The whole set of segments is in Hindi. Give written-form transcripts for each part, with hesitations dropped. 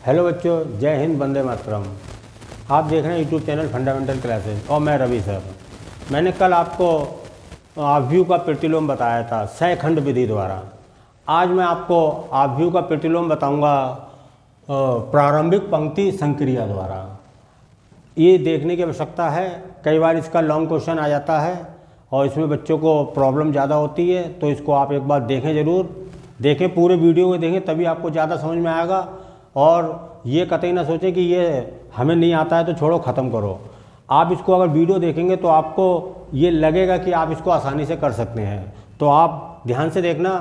हेलो बच्चों, जय हिंद, वंदे मातरम। आप देख रहे हैं यूट्यूब चैनल फंडामेंटल क्लासेस और मैं रवि सर। मैंने कल आपको आव्यूह का प्रतिलोम बताया था सहखंड विधि द्वारा। आज मैं आपको आव्यूह का प्रतिलोम बताऊंगा प्रारंभिक पंक्ति संक्रिया द्वारा। ये देखने की आवश्यकता है, कई बार इसका लॉन्ग क्वेश्चन आ जाता है और इसमें बच्चों को प्रॉब्लम ज़्यादा होती है, तो इसको आप एक बार देखें, ज़रूर देखें, पूरे वीडियो को देखें, तभी आपको ज़्यादा समझ में आएगा। और ये कतई ना सोचें कि ये हमें नहीं आता है तो छोड़ो, ख़त्म करो। आप इसको अगर वीडियो देखेंगे तो आपको ये लगेगा कि आप इसको आसानी से कर सकते हैं। तो आप ध्यान से देखना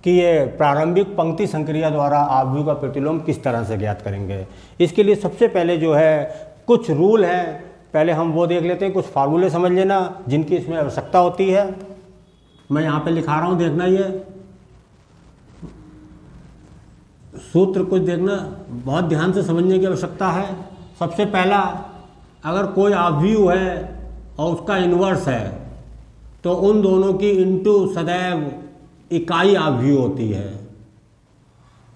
कि ये प्रारंभिक पंक्ति संक्रिया द्वारा आव्यूह का प्रतिलोम किस तरह से ज्ञात करेंगे। इसके लिए सबसे पहले जो है कुछ रूल हैं, पहले हम वो देख लेते हैं। कुछ फार्मूले समझ लेना जिनकी इसमें आवश्यकता होती है। मैं यहाँ पे लिखा रहा हूँ, देखना, ये सूत्र कुछ देखना, बहुत ध्यान से समझने की आवश्यकता है। सबसे पहला, अगर कोई आव्यूह है और उसका इन्वर्स है तो उन दोनों की इंटू सदैव इकाई आव्यूह होती है।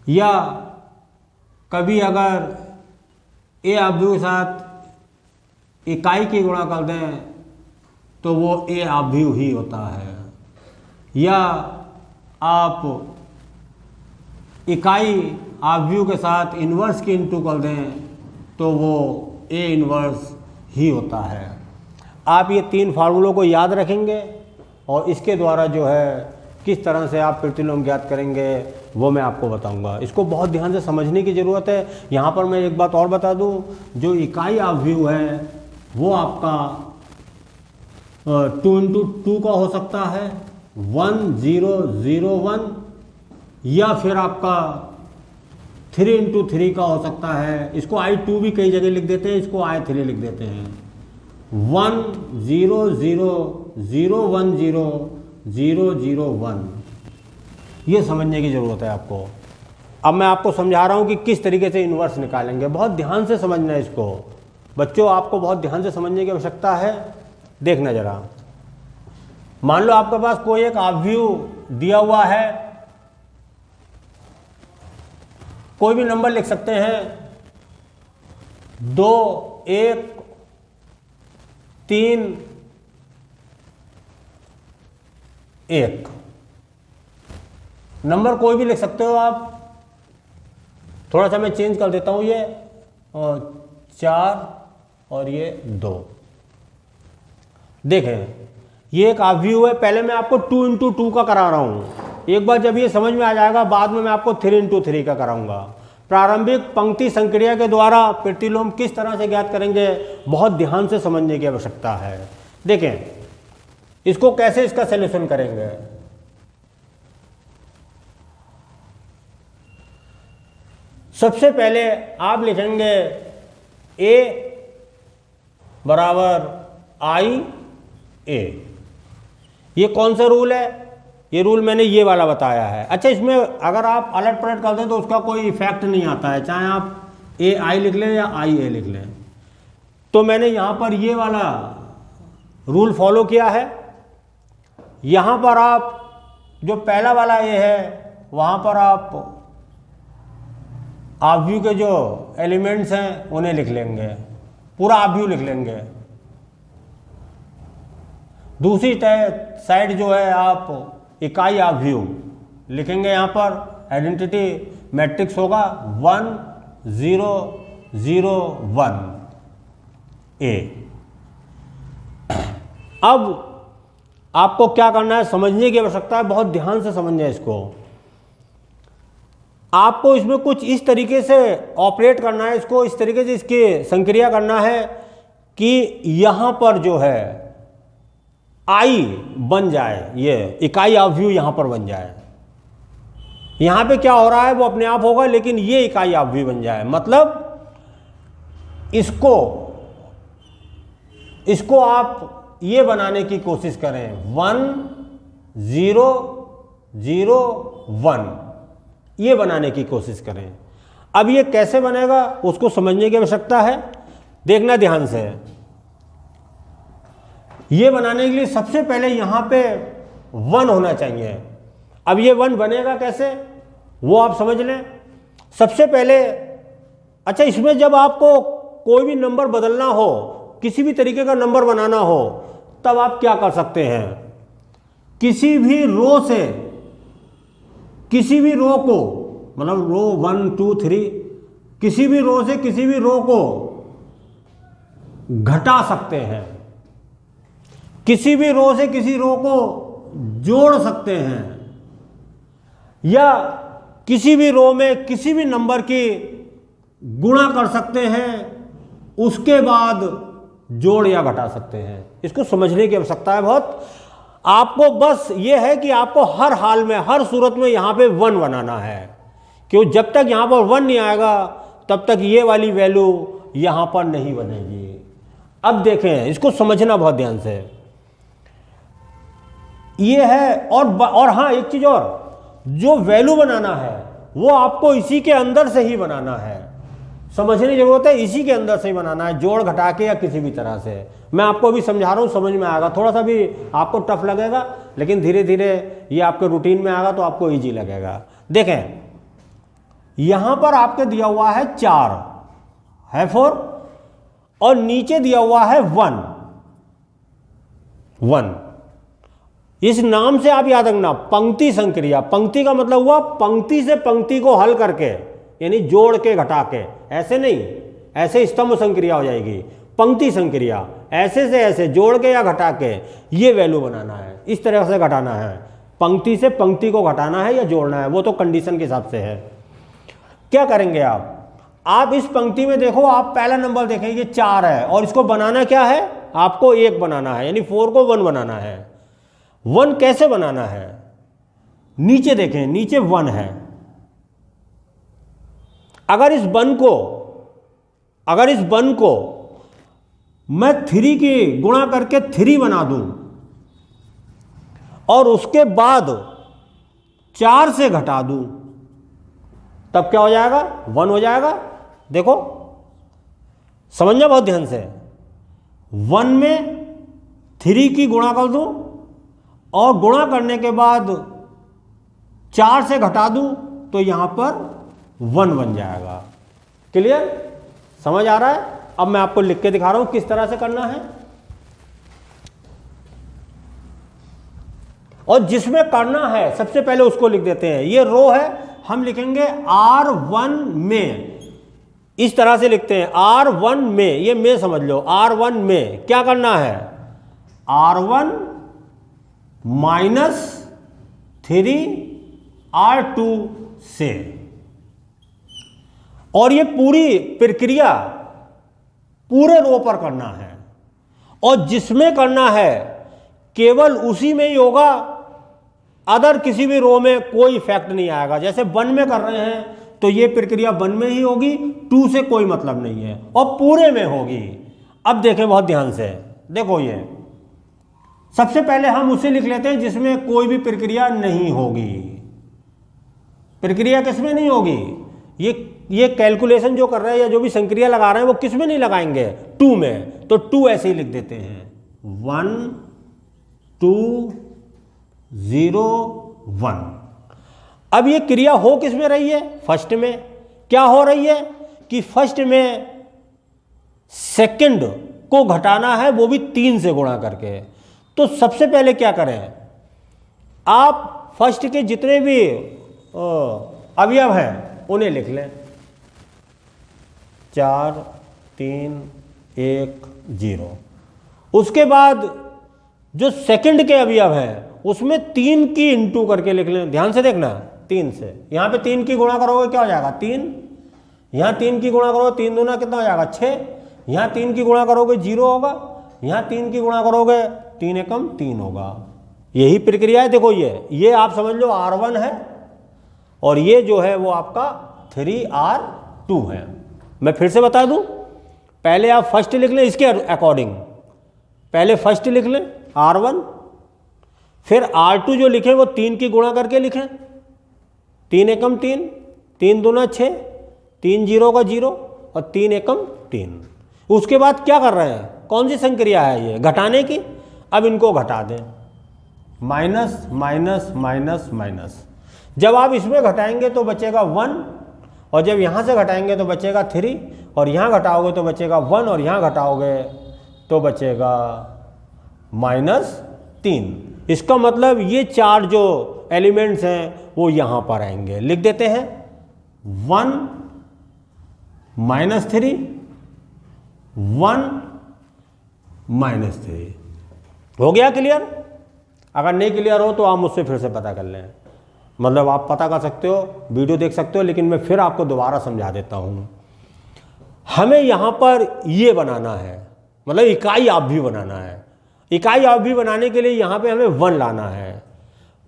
या कभी अगर ए आव्यूह के साथ इकाई की गुणा कर दें तो वो ए आव्यूह ही होता है। या आप इकाई आव्यूह के साथ इन्वर्स की इंटू कर दें तो वो ए इन्वर्स ही होता है। आप ये तीन फार्मूलों को याद रखेंगे और इसके द्वारा जो है किस तरह से आप प्रतिलोम ज्ञात करेंगे वो मैं आपको बताऊंगा। इसको बहुत ध्यान से समझने की ज़रूरत है। यहाँ पर मैं एक बात और बता दूँ, जो इकाई आव्यूह है वो आपका 2 का हो सकता है, 1 0 0 1, या फिर आपका 3 × 3 का हो सकता है। इसको I2 भी कई जगह लिख देते हैं, इसको I3 लिख देते हैं। 1 0 0 0 1 0 0 0 1, ये समझने की ज़रूरत है आपको। अब मैं आपको समझा रहा हूँ कि किस तरीके से इन्वर्स निकालेंगे। बहुत ध्यान से समझना है इसको बच्चों, आपको बहुत ध्यान से समझने की आवश्यकता है। देखना ज़रा, मान लो आपके पास कोई एक आव्यूह दिया हुआ है, कोई भी नंबर लिख सकते हैं, 2 1 3 1, नंबर कोई भी लिख सकते हो आप। थोड़ा सा मैं चेंज कर देता हूं, ये 4 और ये 2। देखें, ये एक आव्यूह है। पहले मैं आपको 2 × 2 का करा रहा हूं। एक बार जब ये समझ में आ जाएगा, बाद में मैं आपको 3 × 3 का कराऊंगा। प्रारंभिक पंक्ति संक्रिया के द्वारा प्रतिलोम किस तरह से ज्ञात करेंगे, बहुत ध्यान से समझने की आवश्यकता है। देखें, इसको कैसे इसका सॉल्यूशन करेंगे। सबसे पहले आप लिखेंगे A बराबर I A। ये कौन सा रूल है? ये रूल मैंने ये वाला बताया है। अच्छा, इसमें अगर आप अलट पलट कर दें तो उसका कोई इफेक्ट नहीं आता है, चाहे आप AI लिख लें या IA लिख लें। तो मैंने यहाँ पर ये वाला रूल फॉलो किया है। यहाँ पर आप जो पहला वाला A है, वहाँ पर आप आव्यूह के जो एलिमेंट्स हैं उन्हें लिख लेंगे, पूरा आव्यूह लिख लेंगे। दूसरी साइड जो है आप इकाई आव्यूह लिखेंगे। यहाँ पर आइडेंटिटी मैट्रिक्स होगा 1 0 0 1 A। अब आपको क्या करना है, समझने की आवश्यकता है, बहुत ध्यान से समझना है इसको। आपको इसमें कुछ इस तरीके से ऑपरेट करना है, इसको इस तरीके से इसकी संक्रिया करना है कि यहाँ पर जो है I बन जाए, ये इकाई आव्यूह यहाँ पर बन जाए। यहाँ पे क्या हो रहा है वो अपने आप होगा, लेकिन ये इकाई आव्यूह बन जाए। मतलब इसको आप ये बनाने की कोशिश करें, 1 0 0 1, ये बनाने की कोशिश करें। अब ये कैसे बनेगा उसको समझने की आवश्यकता है, देखना ध्यान से। ये बनाने के लिए सबसे पहले यहाँ पे 1 होना चाहिए। अब ये 1 बनेगा कैसे वो आप समझ लें। सबसे पहले अच्छा, इसमें जब आपको कोई भी नंबर बदलना हो, किसी भी तरीके का नंबर बनाना हो, तब आप क्या कर सकते हैं, किसी भी रो से किसी भी रो को, मतलब रो 1 2 3, किसी भी रो से किसी भी रो को घटा सकते हैं, किसी भी रो से किसी रो को जोड़ सकते हैं, या किसी भी रो में किसी भी नंबर की गुणा कर सकते हैं, उसके बाद जोड़ या घटा सकते हैं। इसको समझने की आवश्यकता है बहुत। आपको बस ये है कि आपको हर हाल में, हर सूरत में यहां पे 1 बनाना है, क्यों, जब तक यहां पर 1 नहीं आएगा तब तक ये वाली वैल्यू यहां पर नहीं बनेगी। अब देखें, इसको समझना बहुत ध्यान से, ये है। और हाँ, एक चीज और, जो वैल्यू बनाना है वो आपको इसी के अंदर से ही बनाना है, समझने की जरूरत है, इसी के अंदर से ही बनाना है, जोड़ घटा के या किसी भी तरह से। मैं आपको अभी समझा रहा हूं, समझ में आएगा, थोड़ा सा भी आपको टफ लगेगा, लेकिन धीरे धीरे ये आपके रूटीन में आएगा तो आपको इजी लगेगा। देखें, यहां पर आपके दिया हुआ है 4 है 4, और नीचे दिया हुआ है 1 1। इस नाम से आप याद रखना, पंक्ति संक्रिया। पंक्ति का मतलब हुआ पंक्ति से पंक्ति को हल करके, यानी जोड़ के घटा के, ऐसे नहीं, ऐसे स्तंभ संक्रिया हो जाएगी। पंक्ति संक्रिया, ऐसे से ऐसे जोड़ के या घटा के ये वैल्यू बनाना है, इस तरह से घटाना है, पंक्ति से पंक्ति को घटाना है या जोड़ना है, वो तो कंडीशन के हिसाब से है। क्या करेंगे आप इस पंक्ति में देखो, आप पहला नंबर देखें, ये 4 है, और इसको बनाना क्या है, आपको 1 बनाना है, यानी 4 को 1 बनाना है। 1 कैसे बनाना है, नीचे देखें, नीचे 1 है। अगर इस 1 को मैं 3 की गुणा करके 3 बना दूं, और उसके बाद 4 से घटा दूं, तब क्या हो जाएगा, 1 हो जाएगा। देखो, समझना बहुत ध्यान से, 1 में 3 की गुणा कर दूं, और गुणा करने के बाद 4 से घटा दूं, तो यहां पर 1 बन जाएगा। क्लियर, समझ आ रहा है? अब मैं आपको लिख के दिखा रहा हूं किस तरह से करना है। और जिसमें करना है सबसे पहले उसको लिख देते हैं। ये रो है, हम लिखेंगे R1 में, इस तरह से लिखते हैं R1 में, ये में समझ लो, R1 में क्या करना है, R1 माइनस 3 R2 से। और ये पूरी प्रक्रिया पूरे रो पर करना है, और जिसमें करना है केवल उसी में ही होगा, अदर किसी भी रो में कोई इफेक्ट नहीं आएगा। जैसे 1 में कर रहे हैं तो ये प्रक्रिया 1 में ही होगी, 2 से कोई मतलब नहीं है, और पूरे में होगी। अब देखें बहुत ध्यान से, देखो, ये सबसे पहले हम उसे लिख लेते हैं जिसमें कोई भी प्रक्रिया नहीं होगी। प्रक्रिया किसमें नहीं होगी, ये कैलकुलेशन जो कर रहे हैं या जो भी संक्रिया लगा रहे हैं वो किस में नहीं लगाएंगे, 2 में। तो 2 ऐसे ही लिख देते हैं, 1 2 0 1। अब ये क्रिया हो किस में रही है, फर्स्ट में। क्या हो रही है कि फर्स्ट में सेकंड को घटाना है, वो भी 3 से गुणा करके। तो सबसे पहले क्या करें, आप फर्स्ट के जितने भी अवयव हैं उन्हें लिख लें, 4 3 1 0। उसके बाद जो सेकंड के अवयव हैं उसमें 3 की इंटू करके लिख लें। ध्यान से देखना, 3 से, यहाँ पे 3 की गुणा करोगे क्या हो जाएगा, 3। यहाँ 3 की गुणा करोगे, 3 दूना कितना हो जाएगा, 6। यहाँ 3 की गुणा करोगे 0 होगा, यहाँ 3 की गुणा करोगे 3 एकम 3 होगा। यही प्रक्रिया है। देखो, ये आप समझ लो R1 है, और ये जो है वो आपका 3R2 है। मैं फिर से बता दूं, पहले आप फर्स्ट लिख लें इसके अकॉर्डिंग, पहले फर्स्ट लिख लें R1, फिर R2 जो लिखें वो 3 की गुणा करके लिखें, 3 एकम 3, 3 दूना 6, 3 0 का 0, और 3 एकम 3। उसके बाद क्या कर रहे हैं, कौन सी संक्रिया है ये, घटाने की। अब इनको घटा दें, माइनस माइनस माइनस माइनस। जब आप इसमें घटाएंगे तो बचेगा 1, और जब यहाँ से घटाएंगे तो बचेगा 3, और यहाँ घटाओगे तो बचेगा 1, और यहाँ घटाओगे तो बचेगा -3। इसका मतलब ये 4 जो एलिमेंट्स हैं वो यहाँ पर आएंगे। लिख देते हैं 1 -3, 1 -3। हो गया क्लियर? अगर नहीं क्लियर हो तो आप मुझसे फिर से पता कर लें, मतलब आप पता कर सकते हो, वीडियो देख सकते हो, लेकिन मैं फिर आपको दोबारा समझा देता हूँ। हमें यहाँ पर ये बनाना है, मतलब इकाई अवयवी बनाना है। इकाई अवयवी बनाने के लिए यहाँ पे हमें 1 लाना है।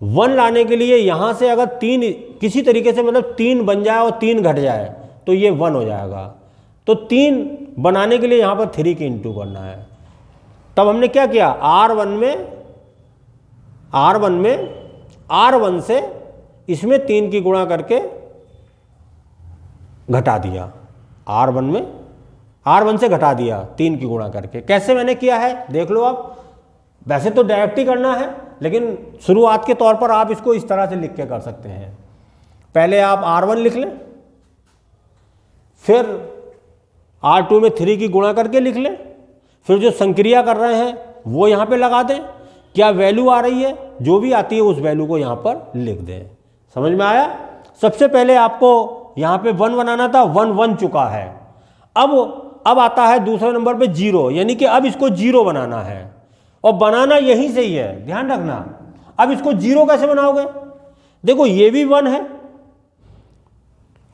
1 लाने के लिए यहाँ से अगर 3 किसी तरीके से, मतलब 3 बन जाए और 3 घट जाए तो ये 1 हो जाएगा। तो 3 बनाने के लिए यहाँ पर 3 की इंटू करना है। तब हमने क्या किया, R1 से इसमें 3 की गुणा करके घटा दिया। R1 से घटा दिया 3 की गुणा करके। कैसे मैंने किया है देख लो आप। वैसे तो डायरेक्ट ही करना है, लेकिन शुरुआत के तौर पर आप इसको इस तरह से लिख के कर सकते हैं। पहले आप R1 लिख लें, फिर R2 में 3 की गुणा करके लिख लें, फिर जो संक्रिया कर रहे हैं वो यहाँ पे लगा दें। क्या वैल्यू आ रही है, जो भी आती है उस वैल्यू को यहाँ पर लिख दें। समझ में आया? सबसे पहले आपको यहाँ पे 1 बनाना था, 1 बन चुका है। अब आता है दूसरे नंबर पे 0, यानी कि अब इसको 0 बनाना है, और बनाना यहीं से ही है, ध्यान रखना। अब इसको 0 कैसे बनाओगे? देखो ये भी 1 है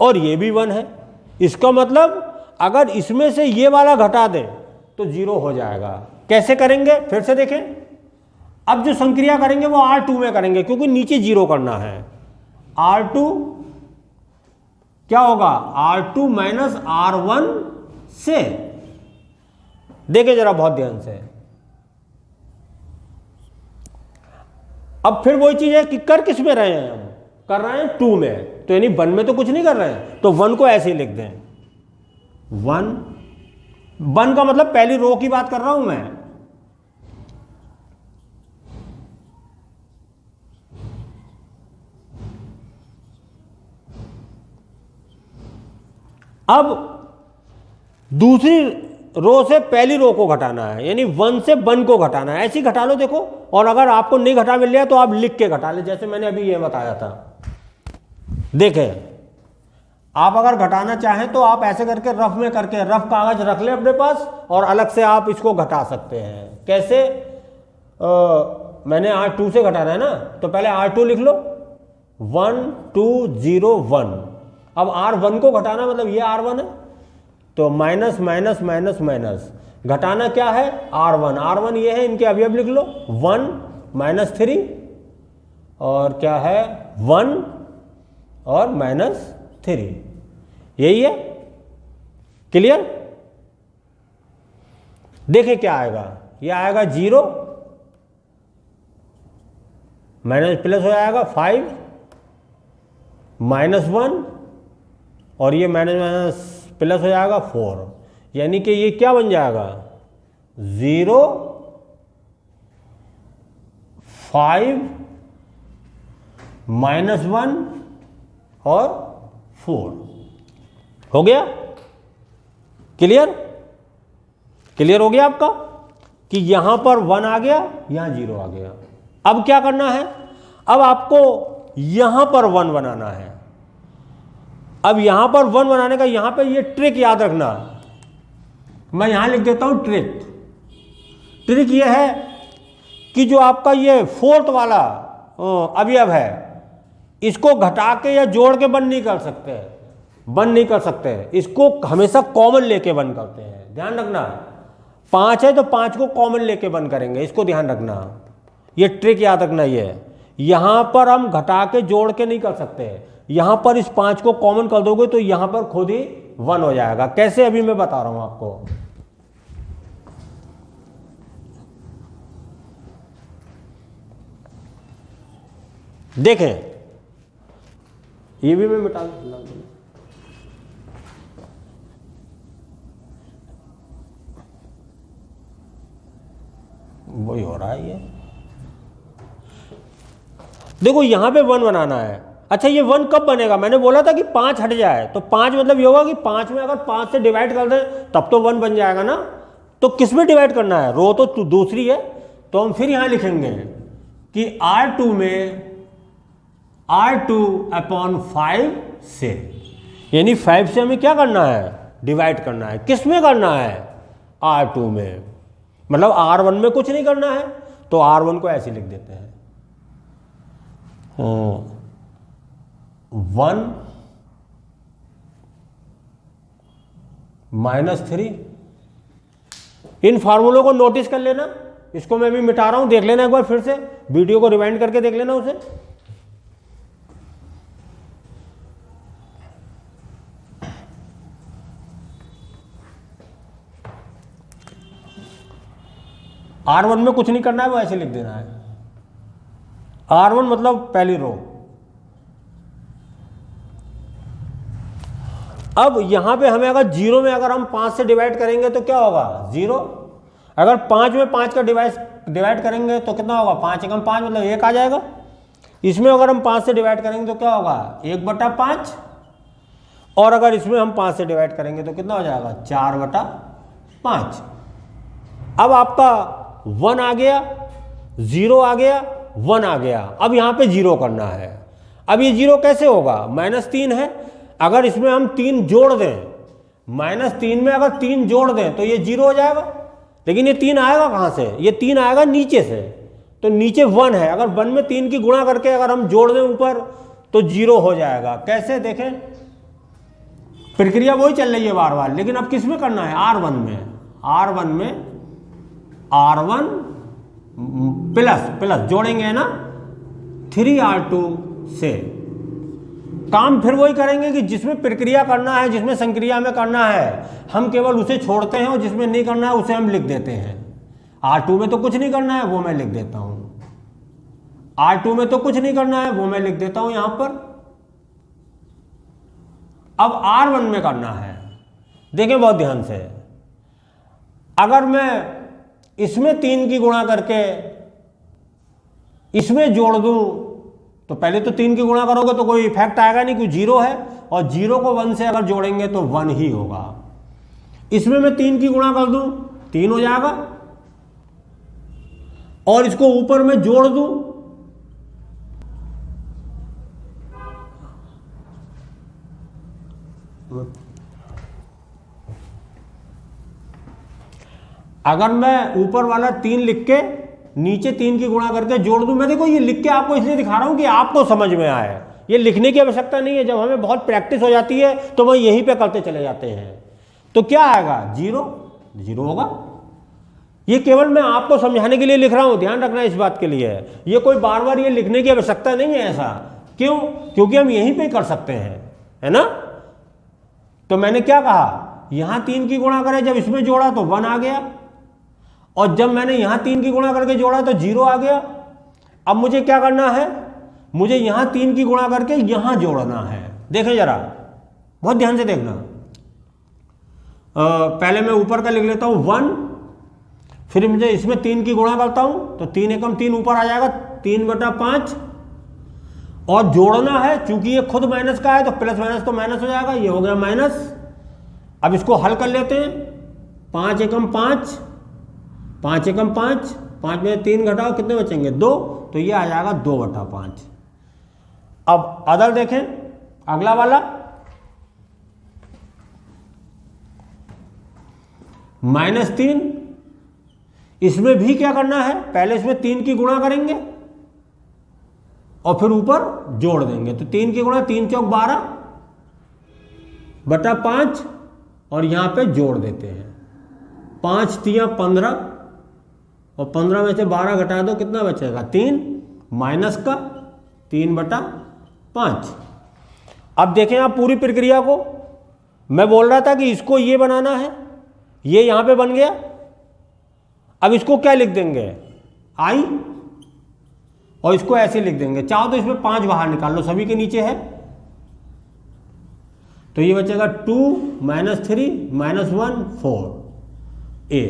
और ये भी 1 है। इसका मतलब अगर इसमें से ये वाला घटा दें तो 0 हो जाएगा। कैसे करेंगे फिर से देखें। अब जो संक्रिया करेंगे वो R2 में करेंगे, क्योंकि नीचे 0 करना है। R2 क्या होगा, R2 माइनस R1 से। देखें जरा बहुत ध्यान से। अब फिर वही चीज है कि कर किस में रहे हैं, हम कर रहे हैं 2 में, तो यानी 1 में तो कुछ नहीं कर रहे हैं, तो 1 को ऐसे ही लिख दें। 1 का मतलब पहली रो की बात कर रहा हूं मैं। अब दूसरी रो से पहली रो को घटाना है, यानी 1 से 1 को घटाना है। ऐसे ही घटा लो देखो, और अगर आपको नहीं घटा मिल रहा तो आप लिख के घटा ले, जैसे मैंने अभी ये बताया था। देखें, आप अगर घटाना चाहें तो आप ऐसे करके रफ में करके रफ कागज रख लें अपने पास, और अलग से आप इसको घटा सकते हैं। कैसे? मैंने R2 से घटाना है ना, तो पहले R2 लिख लो, 1 2 0 1। अब R1 को घटाना मतलब ये R1 है, तो माइनस माइनस माइनस माइनस, घटाना क्या है R1 ये है, इनके अवयव लिख लो, 1 -3 और क्या है 1 और -3, यही है। क्लियर? देखें क्या आएगा, ये आएगा 0 माइनस प्लस हो जाएगा 5 -1, और ये माइनस माइनस प्लस हो जाएगा 4, यानी कि ये क्या बन जाएगा 0 5 -1 और 4। हो गया? क्लियर? क्लियर हो गया आपका कि यहां पर 1 आ गया, यहां 0 आ गया। अब क्या करना है, अब आपको यहां पर 1 बनाना है। अब यहां पर 1 बनाने का यहां पे ये ट्रिक याद रखना, मैं यहां लिख देता हूं ट्रिक। ट्रिक ये है कि जो आपका ये 4th वाला अवयव है, इसको घटा के या जोड़ के बंद नहीं कर सकते, बंद नहीं कर सकते। इसको हमेशा कॉमन लेके बंद करते हैं, ध्यान रखना। 5 है तो 5 को कॉमन लेके बंद करेंगे, इसको ध्यान रखना। ये ट्रिक याद रखना। ये यहां पर हम घटा के जोड़ के नहीं कर सकते, यहां पर इस 5 को कॉमन कर दोगे तो यहां पर खुद ही 1 हो जाएगा। कैसे, अभी मैं बता रहा हूं आपको। देखें, ये भी मैं मिटा दूं, वही हो रहा है ये। देखो यहां पे 1 बनाना है, अच्छा ये 1 कब बनेगा, मैंने बोला था कि 5 हट जाए, तो 5 मतलब ये होगा कि 5 में अगर 5 से डिवाइड कर दें तब तो 1 बन जाएगा ना। तो किस में डिवाइड करना है, रो तो दूसरी है, तो हम फिर यहां लिखेंगे कि R2 में R2/5 से, यानी 5 से हमें क्या करना है, डिवाइड करना है। किस में करना है, R2 में, मतलब R1 में कुछ नहीं करना है, तो R1 को ऐसे लिख देते हैं 1 - 3। इन फार्मूलों को नोटिस कर लेना, इसको मैं भी मिटा रहा हूं, देख लेना एक बार फिर से, वीडियो को रिवाइंड करके देख लेना उसे। R1 में कुछ नहीं करना है, वो ऐसे लिख देना है। R1 मतलब पहली रो। अब यहां पे हमें अगर 0 में अगर हम 5 से डिवाइड करेंगे तो क्या होगा, 0। अगर 5 में 5 का डिवाइड करेंगे तो कितना होगा, 5 एकम 5 मतलब 1 आ जाएगा। इसमें अगर हम 5 से डिवाइड करेंगे तो क्या होगा, 1/5। और अगर इसमें हम 5 से डिवाइड करेंगे तो कितना हो जाएगा, 4/5। अब आपका 1 आ गया, 0 आ गया, 1 आ गया। अब यहाँ पे 0 करना है। अब ये 0 कैसे होगा, -3 है, अगर इसमें हम 3 जोड़ दें, -3 में अगर 3 जोड़ दें तो ये 0 हो जाएगा। लेकिन ये 3 आएगा कहाँ से, ये 3 आएगा नीचे से, तो नीचे 1 है, अगर 1 में 3 की गुणा करके अगर हम जोड़ दें ऊपर तो 0 हो जाएगा। कैसे, देखें प्रक्रिया वही चल रही है बार बार, लेकिन अब किस में करना है, R1 में। R1 में R1 प्लस जोड़ेंगे ना 3R2 से। काम फिर वही करेंगे कि जिसमें प्रक्रिया करना है, जिसमें संक्रिया में करना है, हम केवल उसे छोड़ते हैं, और जिसमें नहीं करना है उसे हम लिख देते हैं। R2 में तो कुछ नहीं करना है, वो मैं लिख देता हूं। R2 में तो कुछ नहीं करना है, वो मैं लिख देता हूं यहां पर। अब R1 में करना है, देखें बहुत ध्यान से। अगर मैं इसमें 3 की गुणा करके इसमें जोड़ दूं तो पहले तो 3 की गुणा करोगे तो कोई इफेक्ट आएगा नहीं, क्योंकि 0 है, और 0 को 1 से अगर जोड़ेंगे तो 1 ही होगा। इसमें मैं 3 की गुणा कर दूं, 3 हो जाएगा, और इसको ऊपर में जोड़ दूं अगर मैं ऊपर वाला 3 लिख के नीचे 3 की गुणा करके जोड़ दूं, मैं देखो ये लिख के आपको इसलिए दिखा रहा हूं कि आपको समझ में आए। ये लिखने की आवश्यकता नहीं है, जब हमें बहुत प्रैक्टिस हो जाती है तो वह यहीं पे करते चले जाते हैं। तो क्या आएगा, 0 होगा। ये केवल मैं आपको समझाने के लिए लिख रहा हूं, ध्यान रखना इस बात के लिए। ये कोई बार बार ये लिखने की आवश्यकता नहीं है, ऐसा क्यों, क्योंकि हम यहीं पे कर सकते हैं, है ना। तो मैंने क्या कहा, यहां 3 की गुणा करें, जब इसमें जोड़ा तो 1 आ गया, और जब मैंने यहां 3 की गुणा करके जोड़ा तो 0 आ गया। अब मुझे क्या करना है, मुझे यहां 3 की गुणा करके यहां जोड़ना है। देखें जरा, बहुत ध्यान से देखना। पहले मैं ऊपर का लिख लेता हूं 1, फिर मुझे इसमें 3 की गुणा करता हूं तो 3 एकम 3 ऊपर आ जाएगा, 3/5, और जोड़ना है, चूंकि ये खुद माइनस का है तो प्लस माइनस तो माइनस हो जाएगा, ये हो गया माइनस। अब इसको हल कर लेते हैं, 5 एकम 5, 5 एकम 5, 5 में 3 घटाओ, कितने बचेंगे, 2, तो ये आ जाएगा 2/5। अब अदर देखें, अगला वाला -3, इसमें भी क्या करना है, पहले इसमें 3 की गुणा करेंगे और फिर ऊपर जोड़ देंगे। तो 3 की गुणा, 3 चौक 12/5, और यहां पे जोड़ देते हैं, 5 तिया 15, और 15 में से 12 घटा दो, कितना बचेगा, 3, माइनस का 3/5। अब देखें आप पूरी प्रक्रिया को, मैं बोल रहा था कि इसको ये बनाना है, ये यहां पे बन गया। अब इसको क्या लिख देंगे, I, और इसको ऐसे लिख देंगे। चाहो तो इसमें 5 बाहर निकाल लो, सभी के नीचे है, तो ये बचेगा 2 - 3 - 1 4 A।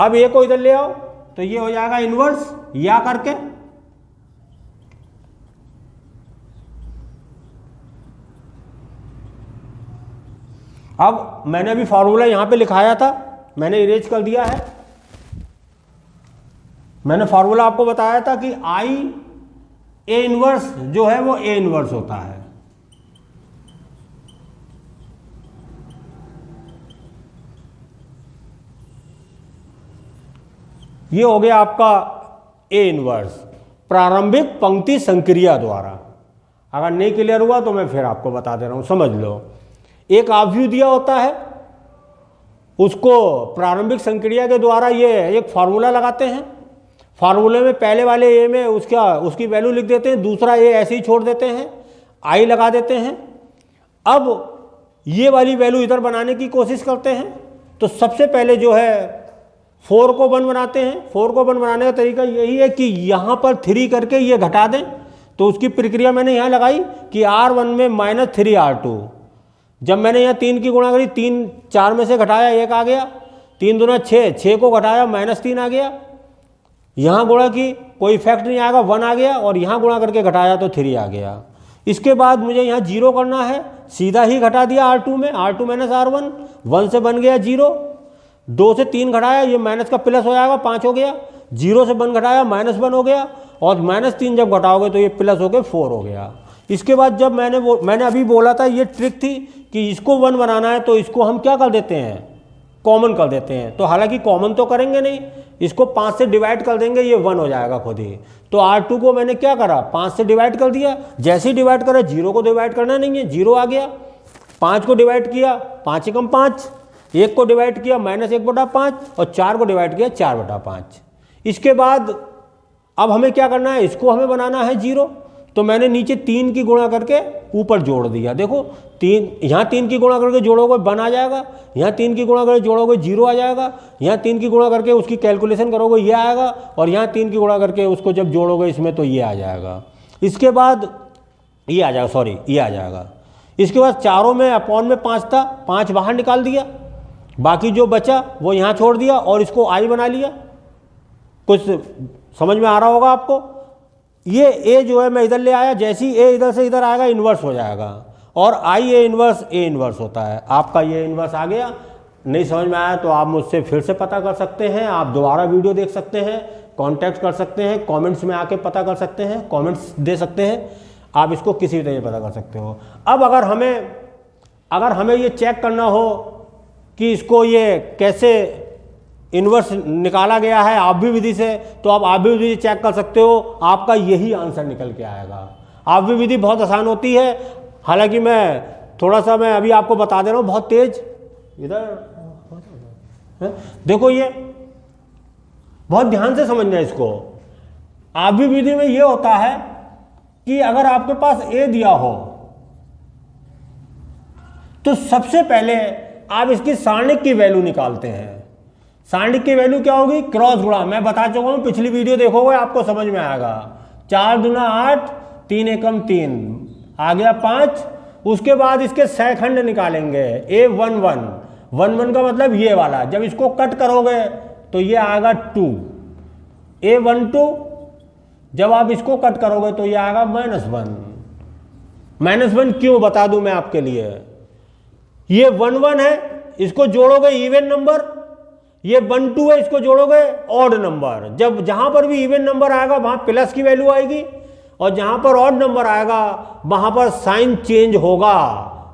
अब ए को इधर ले आओ तो ये हो जाएगा इनवर्स, या करके अब मैंने अभी फॉर्मूला यहाँ पे लिखाया था, मैंने इरेज कर दिया है। मैंने फॉर्मूला आपको बताया था कि आई ए इनवर्स जो है वो ए इनवर्स होता है। ये हो गया आपका ए इनवर्स प्रारंभिक पंक्ति संक्रिया द्वारा। अगर नहीं क्लियर हुआ तो मैं फिर आपको बता दे रहा हूं, समझ लो। एक आव्यूह दिया होता है, उसको प्रारंभिक संक्रिया के द्वारा ये एक फार्मूला लगाते हैं। फार्मूले में पहले वाले ए में उसकी वैल्यू लिख देते हैं, दूसरा ए ऐसे ही छोड़ देते हैं, आई लगा देते हैं। अब ये वाली वैल्यू इधर बनाने की कोशिश करते हैं। तो सबसे पहले जो है 4 को 1 बनाते हैं। 4 को 1 बनाने का तरीका यही है कि यहाँ पर 3 करके ये घटा दें। तो उसकी प्रक्रिया मैंने यहाँ लगाई कि R1 में -3 R2। जब मैंने यहाँ 3 की गुणा करी, 3 4 में से घटाया 1 आ गया, 3 दूना 6, 6 को घटाया -3 आ गया। यहाँ गुणा की कोई इफेक्ट नहीं आएगा, 1 आ गया, और यहाँ गुणा करके घटाया तो 3 आ गया। इसके बाद मुझे यहाँ 0 करना है, सीधा ही घटा दिया R2 में, R2 - R1, 1 से बन गया 0, 2 से 3 घटाया, ये माइनस का प्लस हो जाएगा, 5 हो गया, 0 से 1 घटाया -1 हो गया, और -3 जब घटाओगे तो ये प्लस हो गया 4 हो गया। इसके बाद जब मैंने अभी बोला था, ये ट्रिक थी कि इसको 1 बनाना है तो इसको हम क्या कर देते हैं, कॉमन कर देते हैं। तो हालांकि कॉमन तो करेंगे नहीं, इसको 5 से डिवाइड कर देंगे, ये 1 हो जाएगा खुद ही। तो R2 को मैंने क्या करा, 5 से डिवाइड कर दिया। जैसे ही डिवाइड करा, 0 को डिवाइड करना नहीं है, 0 आ गया। 5 को डिवाइड किया, 5 एकम 5, 1 को डिवाइड किया -1/5, और 4 को डिवाइड किया 4/5। इसके बाद अब हमें क्या करना है, इसको हमें बनाना है 0। तो मैंने नीचे 3 की गुणा करके ऊपर जोड़ दिया। देखो 3, यहाँ 3 की गुणा करके जोड़ोगे 1 आ जाएगा, यहाँ 3 की गुणा करके जोड़ोगे 0 आ जाएगा, यहाँ 3 की गुणा करके उसकी कैलकुलेशन करोगे ये आएगा, और यहाँ 3 की गुणा करके उसको जब जोड़ोगे इसमें तो ये आ जाएगा। इसके बाद ये आ जाएगा, सॉरी ये आ जाएगा। इसके बाद चारों में अपॉन में 5 था, 5 बाहर निकाल दिया, बाकी जो बचा वो यहाँ छोड़ दिया, और इसको आई बना लिया। कुछ समझ में आ रहा होगा आपको। ये ए जो है मैं इधर ले आया, जैसी ए इधर से इधर आएगा इन्वर्स हो जाएगा, और आई ए इन्वर्स होता है। आपका ये इन्वर्स आ गया। नहीं समझ में आया तो आप मुझसे फिर से पता कर सकते हैं, आप दोबारा वीडियो देख सकते हैं, कांटेक्ट कर सकते हैं, कमेंट्स में आके पता कर सकते हैं, कमेंट्स दे सकते हैं, आप इसको किसी भी तरह पता कर सकते हो। अब अगर हमें ये चेक करना हो कि इसको ये कैसे इन्वर्स निकाला गया है आव्यूह विधि से, तो आप आव्यूह विधि चेक कर सकते हो, आपका यही आंसर निकल के आएगा। आव्यूह विधि बहुत आसान होती है, हालांकि मैं अभी आपको बता दे रहा हूँ बहुत तेज। इधर देखो, ये बहुत ध्यान से समझना इसको। आव्यूह विधि में ये होता है कि अगर आपके पास ए दिया हो तो सबसे पहले आप इसकी सारणिक की वैल्यू निकालते हैं। सारणिक की वैल्यू क्या होगी, क्रॉस गुणा। मैं बता चुका हूं, पिछली वीडियो देखोगे आपको समझ में आएगा। 4 दूना 8, 3 एकम 3 आ गया 5। उसके बाद इसके सहखंड निकालेंगे। A11 का मतलब ये वाला, जब इसको कट करोगे तो ये आएगा 2। A12 जब आप इसको कट करोगे तो ये आएगा -1 क्यों बता दूं मैं आपके लिए। ये 1 है, इसको जोड़ोगे इवन नंबर, ये 1 2 है, इसको जोड़ोगे ऑड नंबर। जब जहां पर भी इवन नंबर आएगा वहां प्लस की वैल्यू आएगी, और जहां पर ऑड नंबर आएगा वहां पर साइन चेंज होगा,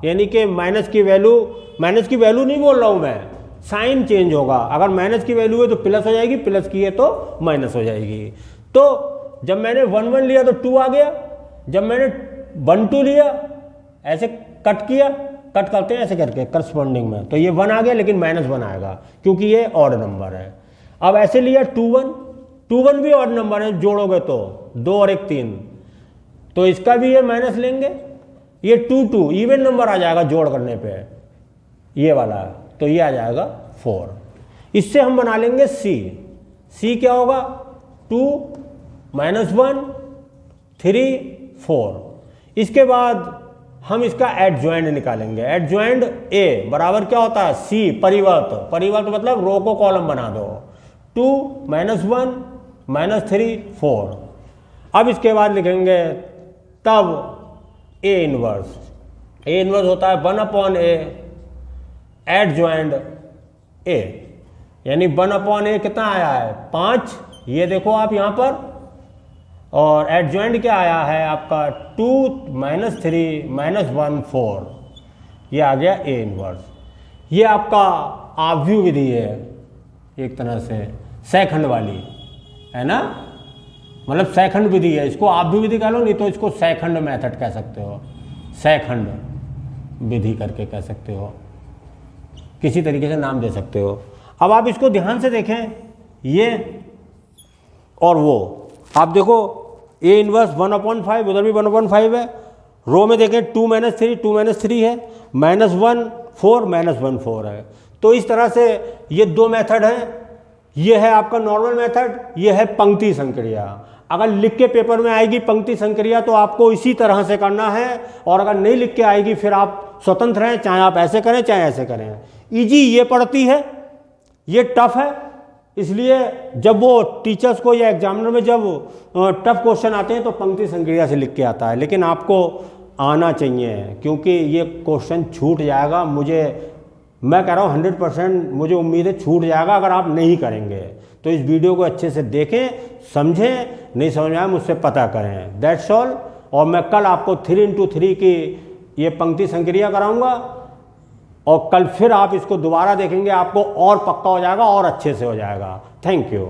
यानी कि माइनस की वैल्यू नहीं बोल रहा हूं मैं, साइन चेंज होगा। अगर माइनस की वैल्यू है तो प्लस हो जाएगी, प्लस की है तो माइनस हो जाएगी। तो जब मैंने 1 1 लिया तो 2 आ गया, जब मैंने 1 2 लिया ऐसे कट किया, कट करते हैं ऐसे करके करस्पॉन्डिंग में, तो ये 1 आ गया, लेकिन -1 आएगा क्योंकि ये ऑड नंबर है। अब ऐसे लिया 2 1 भी ऑड नंबर है, जोड़ोगे तो 2 और 1 3, तो इसका भी ये माइनस लेंगे। ये 2 2 इवन नंबर आ जाएगा जोड़ करने पे, ये वाला, तो ये आ जाएगा 4। इससे हम बना लेंगे सी क्या होगा, 2 -1 3 4। इसके बाद हम इसका एडजॉइंट निकालेंगे। एडजॉइंट ए बराबर क्या होता है, सी परिवर्त मतलब रो को कॉलम बना दो। 2 -1 -3 4। अब इसके बाद लिखेंगे तब ए इनवर्स होता है 1/a एडजॉइंट ए, यानी 1/a कितना आया है 5, ये देखो आप यहाँ पर, और एडजॉइंट क्या आया है आपका 2 - 3 - 1 4, ये आ गया ए इनवर्स। ये आपका आव्यूह विधि है एक तरह से, सैखंड वाली है ना, मतलब सैखंड विधि है, इसको आव्यूह विधि कह लो, नहीं तो इसको सैखंड मेथड कह सकते हो, सैखंड विधि करके कह सकते हो, किसी तरीके से नाम दे सकते हो। अब आप इसको ध्यान से देखें, ये और वो आप देखो ए इनवर्स 1/5, उधर भी 1/5 है, रो में देखें 2 - 3 2 - 3 है, -1 4 -1 4 है। तो इस तरह से ये दो मेथड हैं, ये है आपका नॉर्मल मेथड, ये है पंक्ति संक्रिया। अगर लिख के पेपर में आएगी पंक्ति संक्रिया तो आपको इसी तरह से करना है, और अगर नहीं लिख के आएगी फिर आप स्वतंत्र हैं, चाहे आप ऐसे करें चाहे ऐसे करें। इजी ये पड़ती है, ये टफ है, इसलिए जब वो टीचर्स को या एग्जामिनर में जब टफ क्वेश्चन आते हैं तो पंक्ति संक्रिया से लिख के आता है, लेकिन आपको आना चाहिए, क्योंकि ये क्वेश्चन छूट जाएगा, मैं कह रहा हूँ 100% मुझे उम्मीद है छूट जाएगा अगर आप नहीं करेंगे। तो इस वीडियो को अच्छे से देखें, समझें, नहीं समझ में आया मुझसे पता करें, दैट्स ऑल। और मैं कल आपको 3x3 की ये पंक्ति संक्रिया कराऊंगा, और कल फिर आप इसको दोबारा देखेंगे, आपको और पक्का हो जाएगा और अच्छे से हो जाएगा। Thank you.